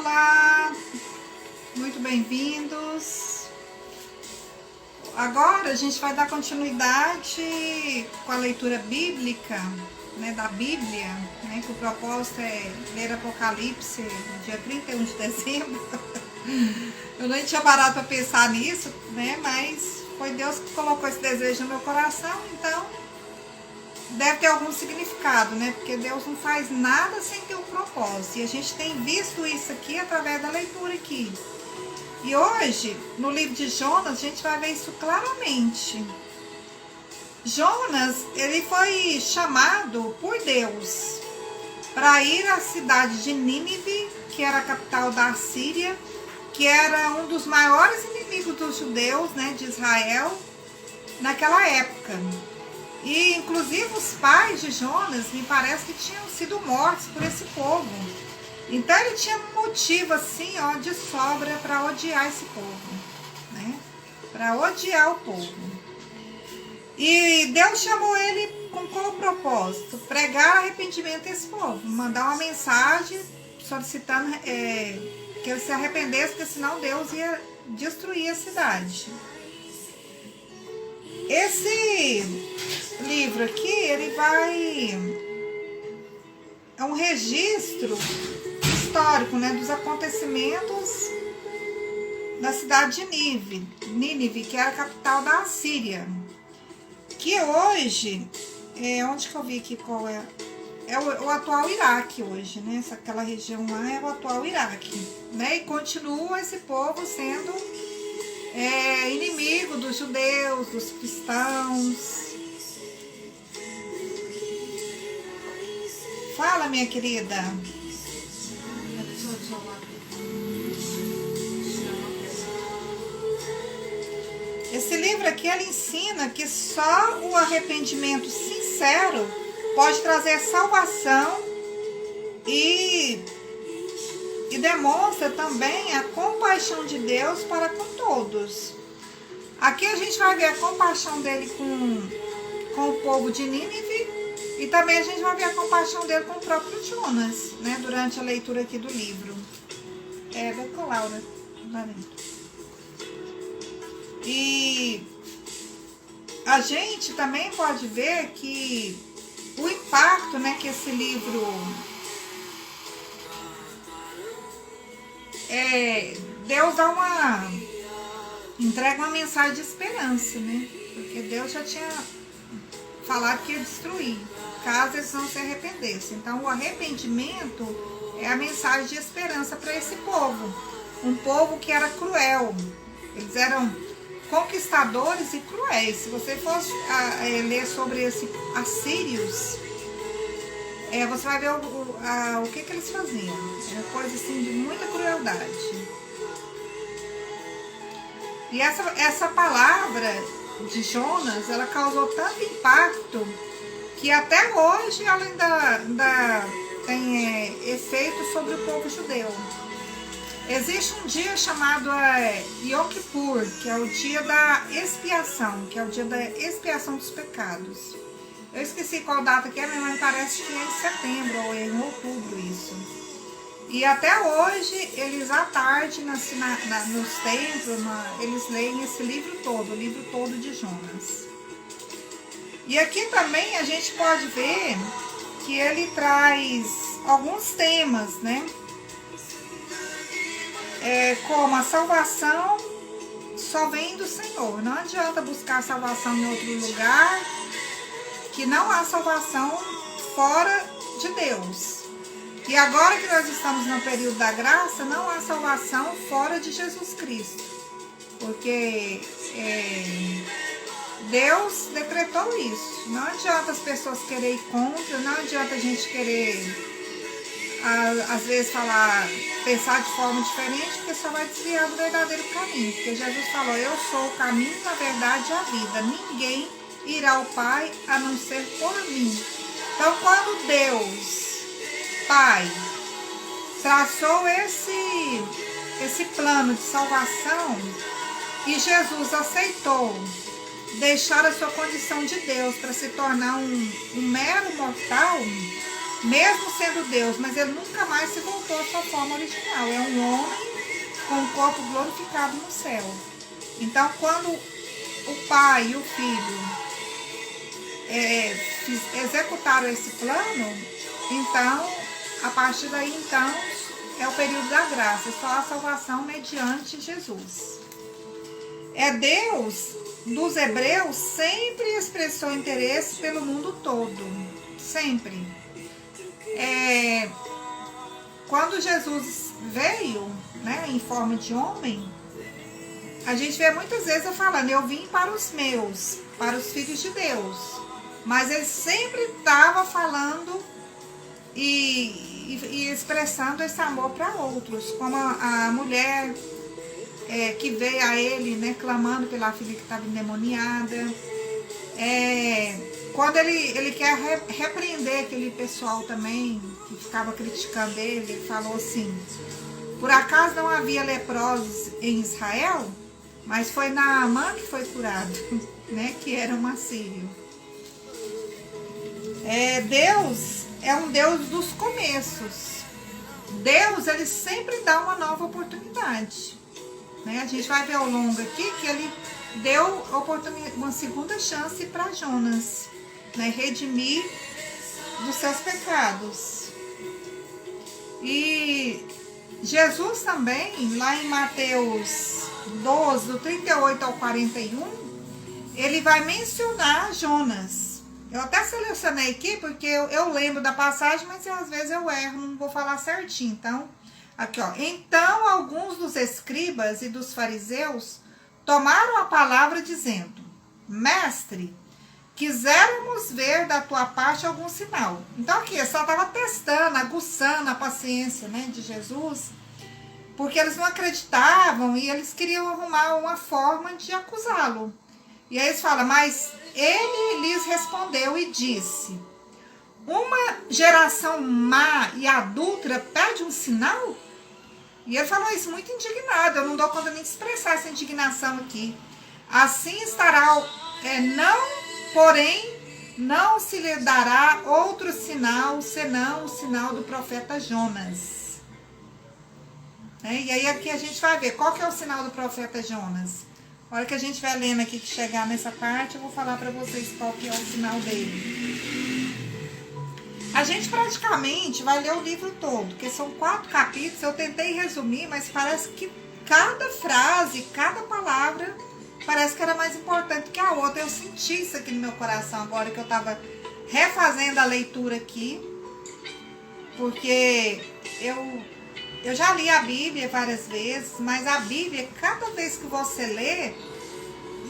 Olá, muito bem-vindos. Agora a gente vai dar continuidade com a leitura bíblica, da Bíblia, que o propósito é ler Apocalipse no dia 31 de dezembro. Eu nem tinha parado para pensar nisso, mas foi Deus que colocou esse desejo no meu coração, então deve ter algum significado, porque Deus não faz nada sem ter um propósito. E a gente tem visto isso aqui através da leitura aqui. E hoje, no livro de Jonas, a gente vai ver isso claramente. Jonas, ele foi chamado por Deus para ir à cidade de Nínive, que era a capital da Síria, que era um dos maiores inimigos dos judeus, de Israel, naquela época. E, inclusive, os pais de Jonas, me parece que tinham sido mortos por esse povo. Então, ele tinha um motivo, assim, de sobra para odiar esse povo, Para odiar o povo. E Deus chamou ele com qual propósito? Pregar arrependimento a esse povo. Mandar uma mensagem solicitando que ele se arrependesse, porque senão Deus ia destruir a cidade. Esse livro aqui, ele é um registro histórico, dos acontecimentos da cidade de Nínive, que era a capital da Síria, que hoje, onde que eu vi aqui qual é? É o atual Iraque hoje, aquela região lá é o atual Iraque, e continua esse povo sendo inimigo dos judeus, dos cristãos. Fala, minha querida. Esse livro aqui, ele ensina que só o arrependimento sincero pode trazer salvação e demonstra também a compaixão de Deus para com todos. Aqui a gente vai ver a compaixão dele com o povo de Nínive e também a gente vai ver a compaixão dele com o próprio Jonas, durante a leitura aqui do livro. Vai com Laura. E a gente também pode ver que o impacto, que esse livro Deus entrega uma mensagem de esperança, porque Deus já tinha falado que ia destruir, caso eles não se arrependessem. Então o arrependimento é a mensagem de esperança para esse povo, um povo que era cruel, eles eram conquistadores e cruéis. Se você fosse ler sobre esses assírios, você vai ver o que eles faziam. Era coisa assim de muita crueldade. E essa palavra de Jonas, ela causou tanto impacto que até hoje ela ainda tem efeito sobre o povo judeu. Existe um dia chamado Yom Kippur, que é o dia da expiação, que é o dia da expiação dos pecados. Eu esqueci qual data que é, mas parece que é em setembro ou em outubro isso. E até hoje, eles à tarde, nos templos, eles leem esse livro todo, o livro todo de Jonas. E aqui também a gente pode ver que ele traz alguns temas, como a salvação só vem do Senhor. Não adianta buscar salvação em outro lugar, que não há salvação fora de Deus. E agora que nós estamos no período da graça, não há salvação fora de Jesus Cristo. Porque Deus decretou isso. Não adianta as pessoas quererem ir contra, não adianta a gente querer, às vezes, pensar de forma diferente, porque só vai desviar do verdadeiro caminho. Porque Jesus falou, eu sou o caminho, a verdade e a vida. Ninguém irá ao Pai a não ser por mim. Então, quando Deus, Pai, traçou esse plano de salvação e Jesus aceitou deixar a sua condição de Deus para se tornar um mero mortal, mesmo sendo Deus, mas ele nunca mais se voltou à sua forma original. É um homem com um corpo glorificado no céu. Então, quando o pai e o filho executaram esse plano, então, a partir daí, então, é o período da graça, é só a salvação mediante Jesus. Deus dos hebreus sempre expressou interesse pelo mundo todo, sempre. Quando Jesus veio, né, em forma de homem, a gente vê muitas vezes eu falando, eu vim para os meus, para os filhos de Deus. Mas ele sempre estava falando e expressando esse amor para outros, como a mulher que veio a ele, né, clamando pela filha que estava endemoniada. Quando ele quer repreender aquele pessoal também, que ficava criticando ele falou assim, por acaso não havia leprosos em Israel? Mas foi Naamã que foi curado, né, que era um assírio. Deus é um Deus dos começos. Deus, ele sempre dá uma nova oportunidade, né? A gente vai ver ao longo aqui que ele deu uma segunda chance para Jonas, né, redimir dos seus pecados. E Jesus também, lá em Mateus 12, do 38 ao 41, ele vai mencionar Jonas. Eu até selecionei aqui, porque eu lembro da passagem, mas às vezes eu erro, não vou falar certinho. Então, aqui ó. Então, alguns dos escribas e dos fariseus tomaram a palavra dizendo, Mestre, quiséramos ver da tua parte algum sinal. Então aqui, eu só estava testando, aguçando a paciência, né, de Jesus, porque eles não acreditavam e eles queriam arrumar uma forma de acusá-lo. E aí eles falam, mas ele lhes respondeu e disse, uma geração má e adúltera pede um sinal? E ele falou isso muito indignado, eu não dou conta nem de expressar essa indignação aqui. Assim estará, porém, não se lhe dará outro sinal, senão o sinal do profeta Jonas. E aí aqui a gente vai ver, qual que é o sinal do profeta Jonas? A hora que a gente vai lendo aqui, que chegar nessa parte, eu vou falar para vocês qual que é o sinal dele. A gente praticamente vai ler o livro todo, porque são 4 capítulos, eu tentei resumir, mas parece que cada frase, cada palavra, parece que era mais importante que a outra. Eu senti isso aqui no meu coração agora que eu estava refazendo a leitura aqui, porque eu já li a Bíblia várias vezes, mas a Bíblia, cada vez que você lê,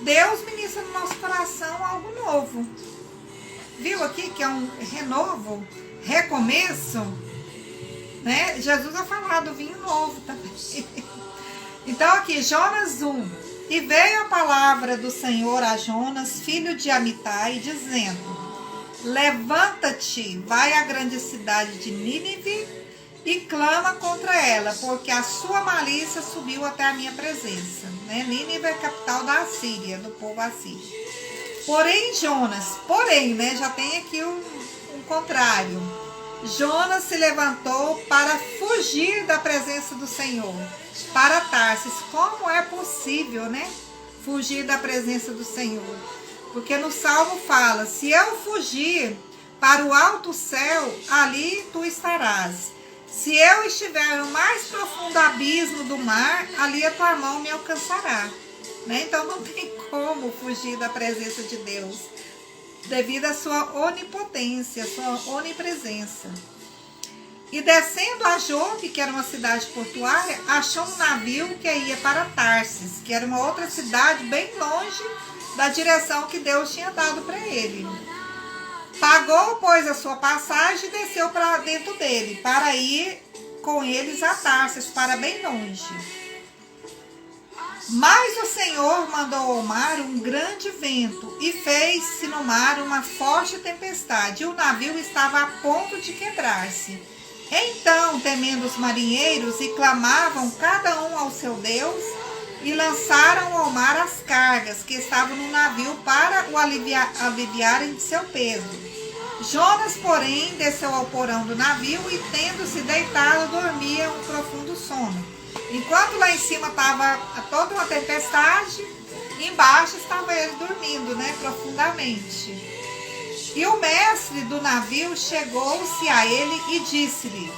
Deus ministra no nosso coração algo novo. Viu aqui que é um renovo, recomeço, né? Jesus vai falar do vinho novo também. Então aqui, Jonas 1. E veio a palavra do Senhor a Jonas, filho de Amitai, dizendo, levanta-te, vai à grande cidade de Nínive, e clama contra ela, porque a sua malícia subiu até a minha presença. Né? Nínive é a capital da Assíria, do povo assírio. Porém, né, já tem aqui um contrário. Jonas se levantou para fugir da presença do Senhor, para Tarsis. Como é possível, né, fugir da presença do Senhor? Porque no Salmo fala, se eu fugir para o alto céu, ali tu estarás. Se eu estiver no mais profundo abismo do mar, ali a tua mão me alcançará. Né? Então não tem como fugir da presença de Deus, devido à sua onipotência, sua onipresença. E descendo a Jope, que era uma cidade portuária, achou um navio que ia para Tarsis, que era uma outra cidade bem longe da direção que Deus tinha dado para ele. Pagou, pois, a sua passagem e desceu para dentro dele, para ir com eles a Tarsis, para bem longe. Mas o Senhor mandou ao mar um grande vento e fez-se no mar uma forte tempestade, e o navio estava a ponto de quebrar-se. Então, temendo os marinheiros, e clamavam cada um ao seu Deus, e lançaram ao mar as cargas que estavam no navio para o aliviarem de seu peso. Jonas, porém, desceu ao porão do navio e, tendo-se deitado, dormia um profundo sono. Enquanto lá em cima estava toda uma tempestade, embaixo estava ele dormindo, né, profundamente. E o mestre do navio chegou-se a ele e disse-lhe: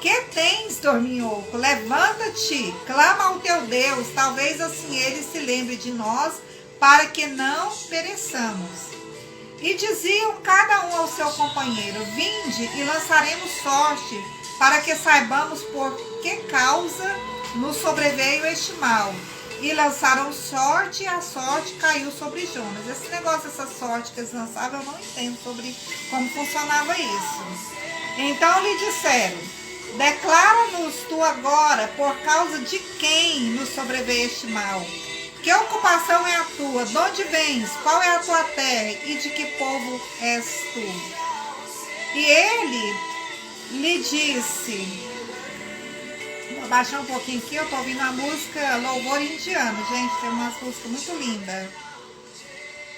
que tens, dorminhoco? Levanta-te, clama ao teu Deus, talvez assim ele se lembre de nós, para que não pereçamos. E diziam cada um ao seu companheiro: vinde e lançaremos sorte, para que saibamos por que causa nos sobreveio este mal. E lançaram sorte, e a sorte caiu sobre Jonas. Esse negócio, essa sorte que eles lançavam, eu não entendo sobre como funcionava isso. Então lhe disseram: declara-nos tu agora, por causa de quem nos sobreveio este mal. Que ocupação é a tua? De onde vens? Qual é a tua terra? E de que povo és tu? E ele lhe disse... Vou abaixar um pouquinho aqui, eu estou ouvindo a música Louvor Indiano. Gente, tem umas músicas muito lindas.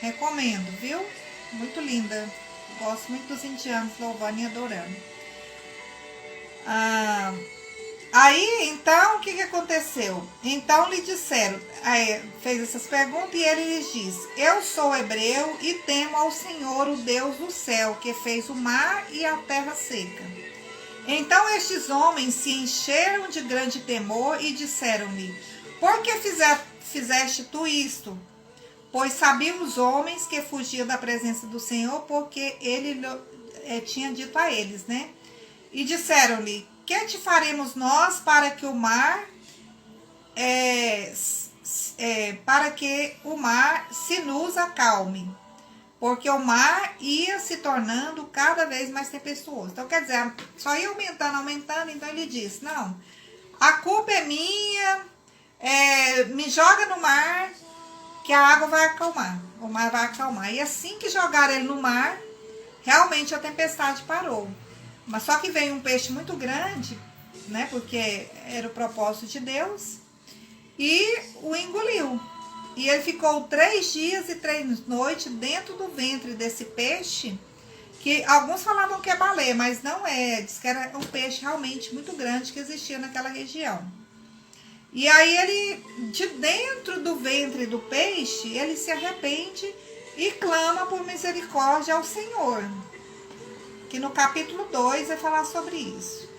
Recomendo, viu? Muito linda. Gosto muito dos indianos louvando e adorando. Aí, então, o que aconteceu? Então lhe disseram, fez essas perguntas e ele lhes disse: eu sou hebreu e temo ao Senhor, o Deus do céu, que fez o mar e a terra seca. Então estes homens se encheram de grande temor e disseram-lhe: por que fizeste tu isto? Pois sabiam os homens que fugiam da presença do Senhor, porque ele tinha dito a eles, né? E disseram-lhe: que te faremos nós para que o mar se nos acalme? Porque o mar ia se tornando cada vez mais tempestuoso. Então, quer dizer, só ia aumentando. Então ele disse: não, a culpa é minha, me joga no mar, que a água vai acalmar. O mar vai acalmar. E assim que jogaram ele no mar, realmente a tempestade parou. Mas só que veio um peixe muito grande, né? Porque era o propósito de Deus, e o engoliu. E ele ficou 3 dias e 3 noites dentro do ventre desse peixe, que alguns falavam que é baleia, mas não é. Diz que era um peixe realmente muito grande que existia naquela região. E aí ele, de dentro do ventre do peixe, ele se arrepende e clama por misericórdia ao Senhor. Que no capítulo 2 vai falar sobre isso.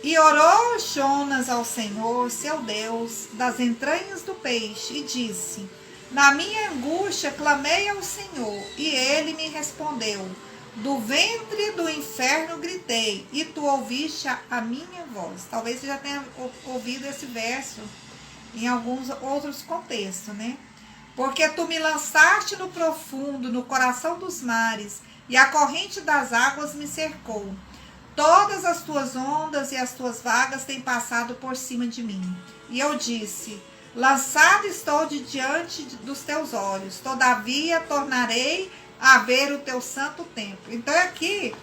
E orou Jonas ao Senhor, seu Deus, das entranhas do peixe, e disse: na minha angústia clamei ao Senhor, e ele me respondeu. Do ventre do inferno gritei, e tu ouviste a minha voz. Talvez você já tenha ouvido esse verso em alguns outros contextos, né? Porque tu me lançaste no profundo, no coração dos mares, e a corrente das águas me cercou. Todas as tuas ondas e as tuas vagas têm passado por cima de mim. E eu disse: lançado estou diante dos teus olhos, todavia tornarei a ver o teu santo templo. Então aqui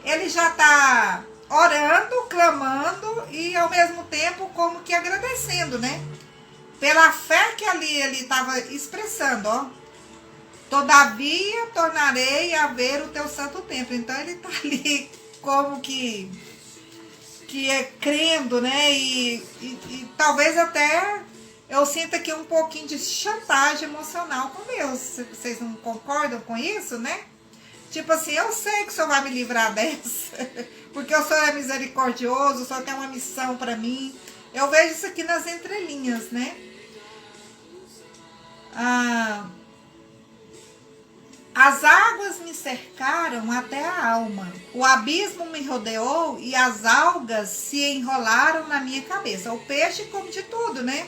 ele já está orando, clamando e ao mesmo tempo como que agradecendo, né? Pela fé que ali ele estava expressando, ó. Todavia tornarei a ver o teu santo templo. Então ele está ali como que é crendo, né? E talvez até eu sinta aqui um pouquinho de chantagem emocional com Deus. Vocês não concordam com isso, né? Tipo assim, eu sei que o Senhor vai me livrar dessa, porque o Senhor é misericordioso, o Senhor tem uma missão para mim. Eu vejo isso aqui nas entrelinhas, né? As águas me cercaram até a alma, o abismo me rodeou e as algas se enrolaram na minha cabeça. O peixe come de tudo, né?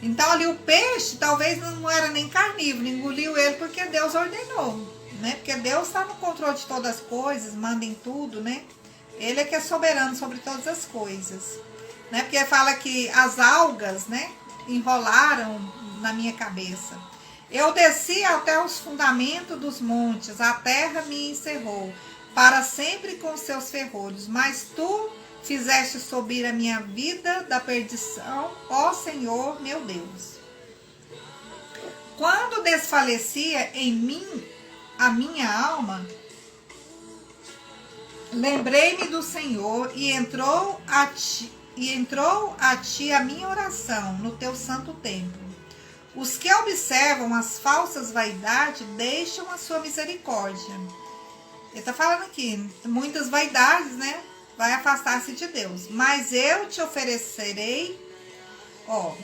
Então ali o peixe talvez não era nem carnívoro, engoliu ele porque Deus ordenou, né? Porque Deus está no controle de todas as coisas, manda em tudo, né? Ele é que é soberano sobre todas as coisas, né? Porque fala que as algas, né, enrolaram na minha cabeça. Eu desci até os fundamentos dos montes, a terra me encerrou, para sempre com seus ferrolhos. Mas tu fizeste subir a minha vida da perdição, ó Senhor meu Deus. Quando desfalecia em mim a minha alma, Lembrei-me do Senhor e entrou a ti a minha oração no teu santo templo. Os que observam as falsas vaidades deixam a sua misericórdia. Ele está falando aqui, muitas vaidades, né? Vai afastar-se de Deus. Mas eu te oferecerei, né?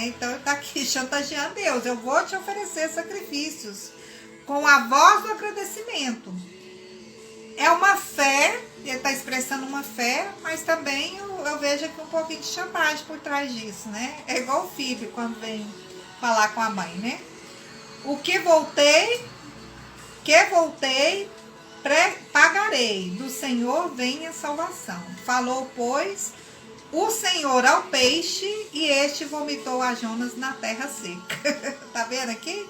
Então ele está aqui chantageando Deus. Eu vou te oferecer sacrifícios com a voz do agradecimento. É uma fé, ele está expressando uma fé, mas também eu vejo aqui um pouquinho de chantagem por trás disso, né? É igual o filho quando vem falar com a mãe, né? Que voltei, pagarei, do Senhor vem a salvação. Falou, pois, o Senhor ao peixe, e este vomitou a Jonas na terra seca. Tá vendo aqui?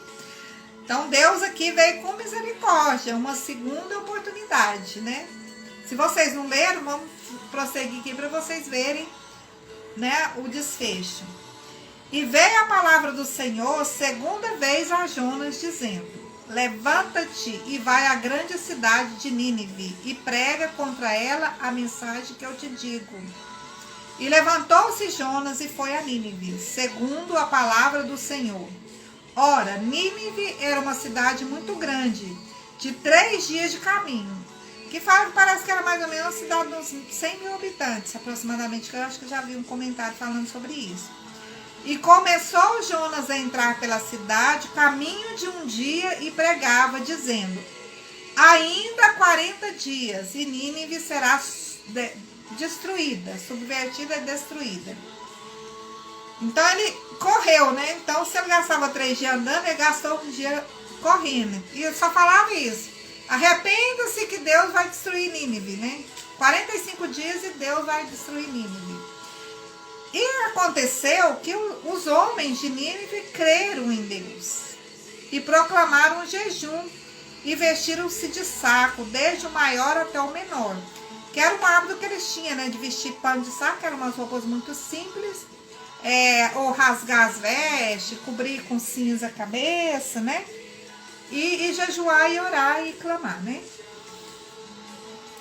Então, Deus aqui veio com misericórdia, uma segunda oportunidade, né? Se vocês não leram, vamos prosseguir aqui para vocês verem, né, o desfecho. E veio a palavra do Senhor segunda vez a Jonas, dizendo: levanta-te e vai à grande cidade de Nínive e prega contra ela a mensagem que eu te digo. E levantou-se Jonas e foi a Nínive, segundo a palavra do Senhor. Ora, Nínive era uma cidade muito grande, de 3 dias de caminho, que parece que era mais ou menos uma cidade de uns 100 mil habitantes, aproximadamente, que eu acho que já vi um comentário falando sobre isso. E começou Jonas a entrar pela cidade, caminho de um dia, e pregava, dizendo: ainda 40 dias, e Nínive será destruída, subvertida e destruída. Então ele correu, né? Então se ele gastava 3 dias andando, ele gastou um dia correndo. E ele só falava isso: arrependa-se que Deus vai destruir Nínive, né? 45 dias e Deus vai destruir Nínive. E aconteceu que os homens de Nínive creram em Deus e proclamaram um jejum e vestiram-se de saco, desde o maior até o menor, que era um hábito que eles tinham, né? De vestir pano de saco, eram umas roupas muito simples. Ou rasgar as vestes, cobrir com cinza a cabeça, né? E jejuar e orar e clamar, né?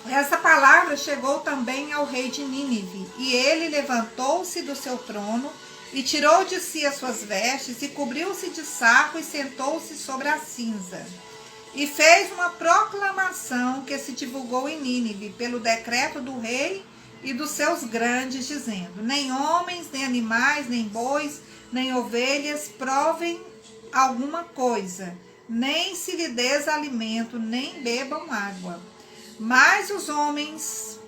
Essa palavra chegou também ao rei de Nínive, e ele levantou-se do seu trono e tirou de si as suas vestes e cobriu-se de saco e sentou-se sobre a cinza. E fez uma proclamação que se divulgou em Nínive pelo decreto do rei e dos seus grandes, dizendo: nem homens, nem animais, nem bois, nem ovelhas provem alguma coisa, nem se lhe des alimento, nem bebam água. Mas os homens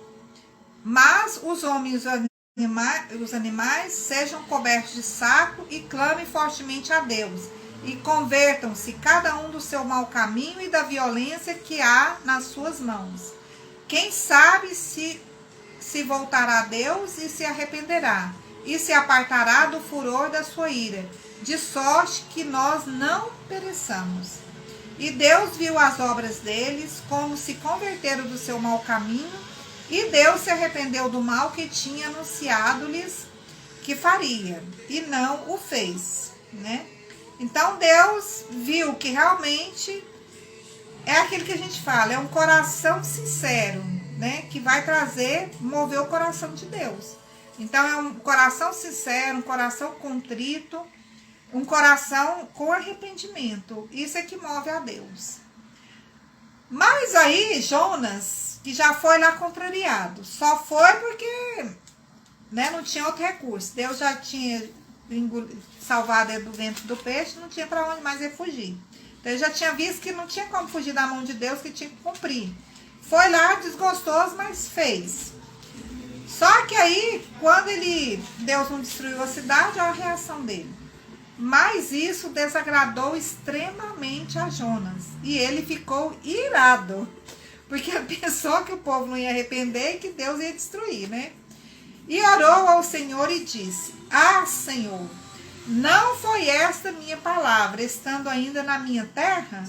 e os animais sejam cobertos de saco e clamem fortemente a Deus, e convertam-se cada um do seu mau caminho e da violência que há nas suas mãos. Quem sabe se voltará a Deus e se arrependerá, e se apartará do furor da sua ira, de sorte que nós não pereçamos. E Deus viu as obras deles, como se converteram do seu mau caminho, e Deus se arrependeu do mal que tinha anunciado-lhes que faria, e não o fez, né? Então Deus viu que realmente é aquilo que a gente fala, é um coração sincero, né, que vai mover o coração de Deus. Então é um coração sincero, um coração contrito, um coração com arrependimento. Isso é que move a Deus. Mas aí Jonas, que já foi lá contrariado, só foi porque, né, não tinha outro recurso. Deus já tinha salvado ele do ventre do peixe, não tinha para onde mais ele fugir. Então ele já tinha visto que não tinha como fugir da mão de Deus, que tinha que cumprir. Foi lá, desgostoso, mas fez. Só que aí, quando Deus não destruiu a cidade, olha a reação dele. Mas isso desagradou extremamente a Jonas. E ele ficou irado. Porque ele pensou que o povo não ia arrepender e que Deus ia destruir, né? E orou ao Senhor e disse: ah, Senhor, não foi esta minha palavra, estando ainda na minha terra?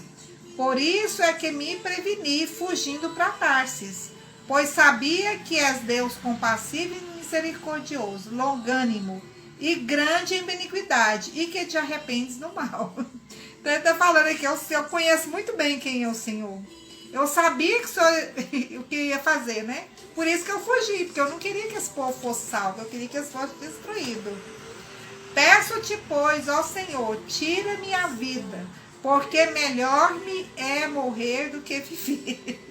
Por isso é que me preveni, fugindo para Tarsis, pois sabia que és Deus compassivo e misericordioso, longânimo e grande em benignidade, e que te arrependes do mal. Então ele está falando aqui: eu conheço muito bem quem é o Senhor. Eu sabia que o senhor o que ia fazer, né? Por isso que eu fugi, porque eu não queria que esse povo fosse salvo, eu queria que eles fossem destruídos. Peço-te, pois, ó Senhor, tira minha vida, porque melhor me é morrer do que viver.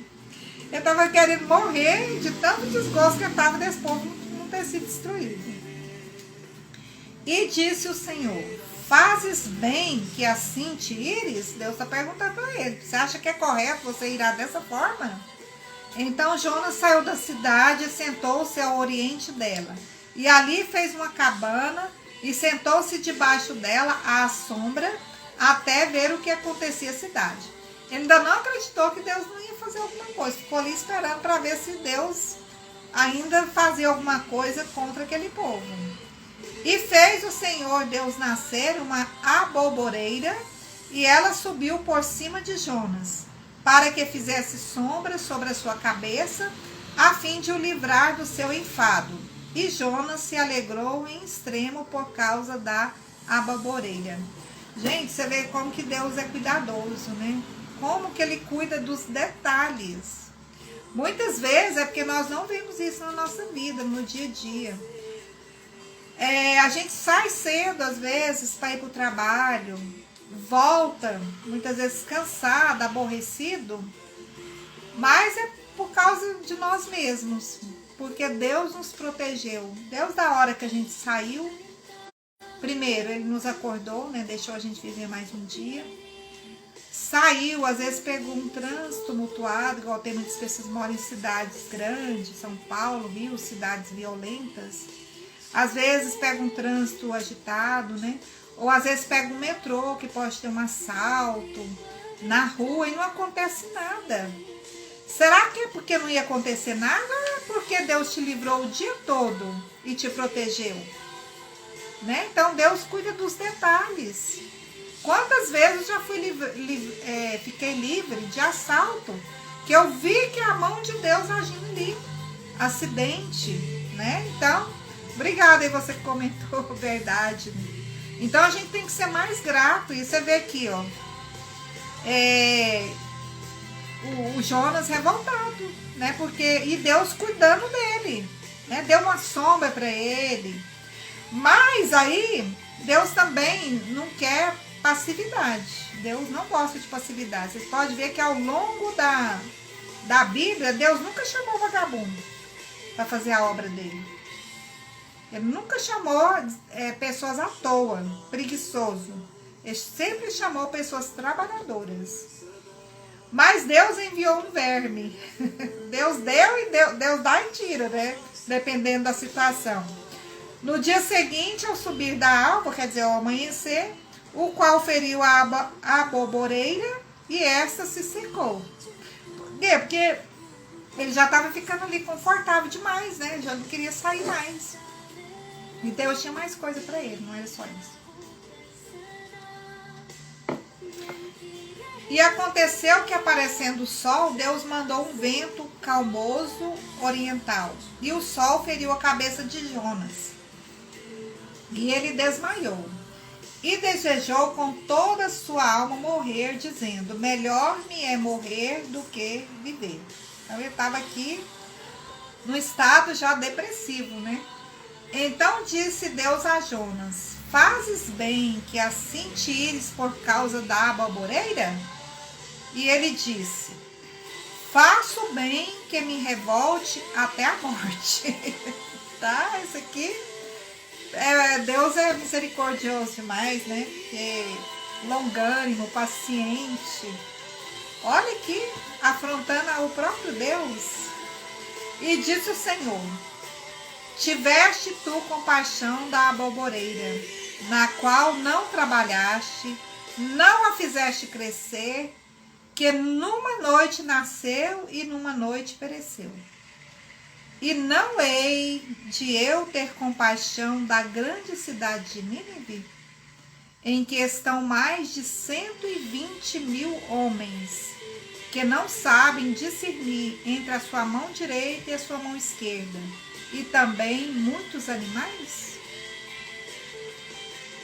Eu estava querendo morrer de tanto desgosto que eu estava desse povo não ter sido destruído. E disse o Senhor, fazes bem que assim te ires? Deus está perguntando para ele, você acha que é correto você irá dessa forma? Então Jonas saiu da cidade e sentou-se ao oriente dela. E ali fez uma cabana e sentou-se debaixo dela à sombra até ver o que acontecia à cidade. Ele ainda não acreditou que Deus não ia fazer alguma coisa. Ficou ali esperando para ver se Deus ainda fazia alguma coisa contra aquele povo. E fez o Senhor Deus nascer uma aboboreira, e ela subiu por cima de Jonas, para que fizesse sombra sobre a sua cabeça, a fim de o livrar do seu enfado. E Jonas se alegrou em extremo por causa da aboboreira. Gente, você vê como que Deus é cuidadoso, né? Como que ele cuida dos detalhes. Muitas vezes é porque nós não vemos isso na nossa vida, no dia a dia. A gente sai cedo, às vezes, para ir para o trabalho, volta, muitas vezes cansado, aborrecido, mas é por causa de nós mesmos, porque Deus nos protegeu. Deus, da hora que a gente saiu, primeiro, Ele nos acordou, né, deixou a gente viver mais um dia, saiu, às vezes pegou um trânsito tumultuado, igual tem muitas pessoas que moram em cidades grandes, São Paulo, Rio, cidades violentas. Às vezes pega um trânsito agitado, né? Ou às vezes pega um metrô que pode ter um assalto na rua e não acontece nada. Será que é porque não ia acontecer nada ou é porque Deus te livrou o dia todo e te protegeu? Né? Então Deus cuida dos detalhes. Quantas vezes eu já fiquei livre de assalto, que eu vi que a mão de Deus agindo ali, acidente, né? Então, obrigada aí você que comentou, verdade. Então a gente tem que ser mais grato. E você vê aqui, ó, o Jonas revoltado, né? E Deus cuidando dele, né? Deu uma sombra para ele. Mas aí Deus também não quer passividade. Deus não gosta de passividade. Vocês podem ver que ao longo da Bíblia, Deus nunca chamou o vagabundo para fazer a obra dele. Ele nunca chamou pessoas à toa, preguiçoso. Ele sempre chamou pessoas trabalhadoras. Mas Deus enviou um verme. Deus deu e Deus dá e tira, né? Dependendo da situação. No dia seguinte, ao subir da alva, quer dizer, ao amanhecer, o qual feriu a aboboreira e esta se secou. Por quê? Porque ele já estava ficando ali confortável demais, né? Já não queria sair mais. Então eu tinha mais coisa para ele, não era só isso. E aconteceu que, aparecendo o sol, Deus mandou um vento calmoso oriental, e o sol feriu a cabeça de Jonas, e ele desmaiou, e desejou com toda a sua alma morrer, dizendo, melhor me é morrer do que viver. Então ele estava aqui no estado já depressivo, né? Então disse Deus a Jonas, fazes bem que assim tires por causa da aboboreira? E ele disse, faço bem que me revolte até a morte. Tá? Isso aqui, Deus é misericordioso demais, né? Porque longânimo, paciente. Olha aqui, afrontando o próprio Deus. E disse o Senhor, tiveste tu compaixão da aboboreira, na qual não trabalhaste, não a fizeste crescer, que numa noite nasceu e numa noite pereceu. E não hei de eu ter compaixão da grande cidade de Nínive, em que estão mais de 120.000 homens, que não sabem discernir entre a sua mão direita e a sua mão esquerda, e também muitos animais?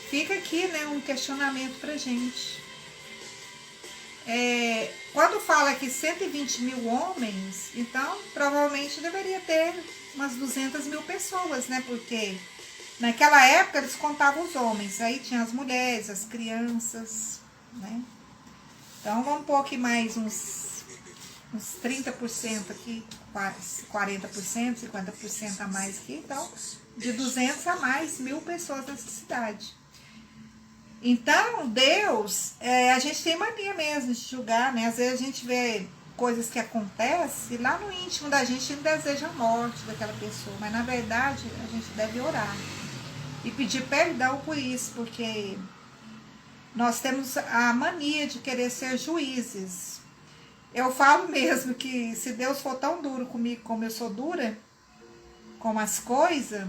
Fica aqui, né, um questionamento pra gente. quando fala que 120 mil homens, então provavelmente deveria ter umas 200 mil pessoas, né? Porque naquela época eles contavam os homens, aí tinha as mulheres, as crianças, né? Então vamos pôr aqui mais uns 30% aqui, 40%, 50% a mais aqui, então de 200 a mais mil pessoas nessa cidade. Então, Deus, a gente tem mania mesmo de julgar, né? Às vezes a gente vê coisas que acontecem e lá no íntimo da gente não deseja a morte daquela pessoa, mas na verdade a gente deve orar e pedir perdão por isso, porque nós temos a mania de querer ser juízes. Eu falo mesmo que se Deus for tão duro comigo como eu sou dura com as coisas,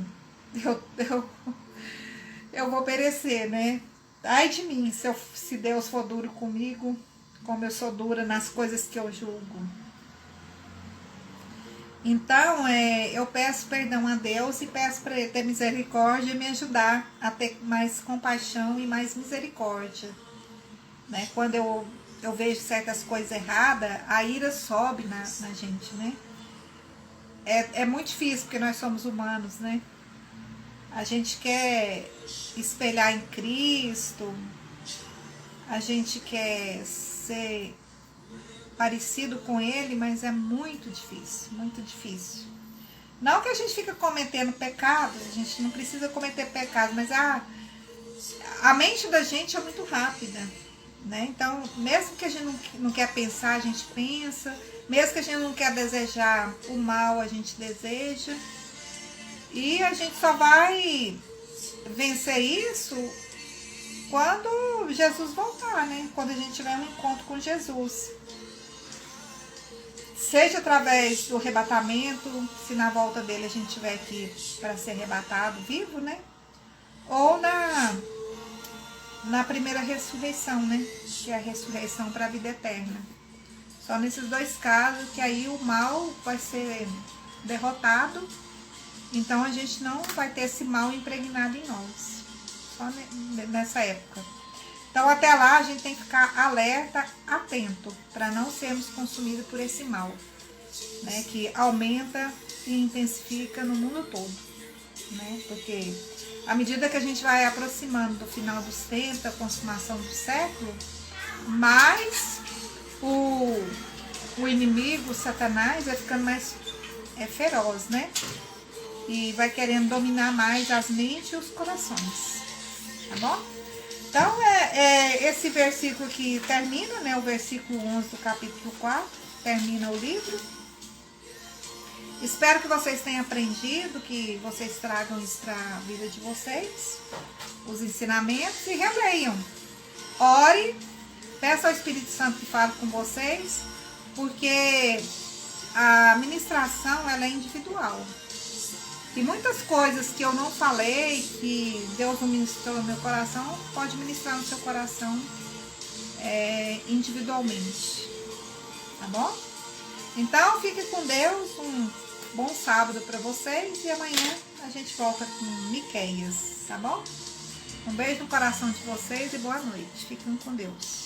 eu vou perecer, né? Ai de mim, se Deus for duro comigo, como eu sou dura nas coisas que eu julgo. Então, eu peço perdão a Deus e peço para Ele ter misericórdia e me ajudar a ter mais compaixão e mais misericórdia. Né? Quando eu vejo certas coisas erradas, a ira sobe na gente, né? É muito difícil, porque nós somos humanos, né? A gente quer espelhar em Cristo, a gente quer ser parecido com Ele, mas é muito difícil, muito difícil. Não que a gente fica cometendo pecados, a gente não precisa cometer pecados, mas a mente da gente é muito rápida, né? Então, mesmo que a gente não quer pensar, a gente pensa, mesmo que a gente não quer desejar o mal, a gente deseja. E a gente só vai vencer isso quando Jesus voltar, né? Quando a gente tiver um encontro com Jesus. Seja através do arrebatamento, se na volta dele a gente estiver aqui para ser arrebatado vivo, né? Ou na primeira ressurreição, né? Que é a ressurreição para a vida eterna. Só nesses dois casos que aí o mal vai ser derrotado. Então a gente não vai ter esse mal impregnado em nós, só nessa época. Então até lá a gente tem que ficar alerta, atento, para não sermos consumidos por esse mal, né, que aumenta e intensifica no mundo todo, né, porque à medida que a gente vai aproximando do final dos tempos, a consumação do século, mais o inimigo, o Satanás, vai ficando mais feroz, né? E vai querendo dominar mais as mentes e os corações, tá bom? Então, esse versículo que termina, né? O versículo 11 do capítulo 4, termina o livro. Espero que vocês tenham aprendido, que vocês tragam isso para a vida de vocês, os ensinamentos, e releiam. Ore, peça ao Espírito Santo que fale com vocês, porque a ministração, ela é individual. E muitas coisas que eu não falei, que Deus não ministrou no meu coração, pode ministrar no seu coração individualmente. Tá bom? Então, fique com Deus. Um bom sábado para vocês. E amanhã a gente volta com Miqueias. Tá bom? Um beijo no coração de vocês e boa noite. Fiquem com Deus.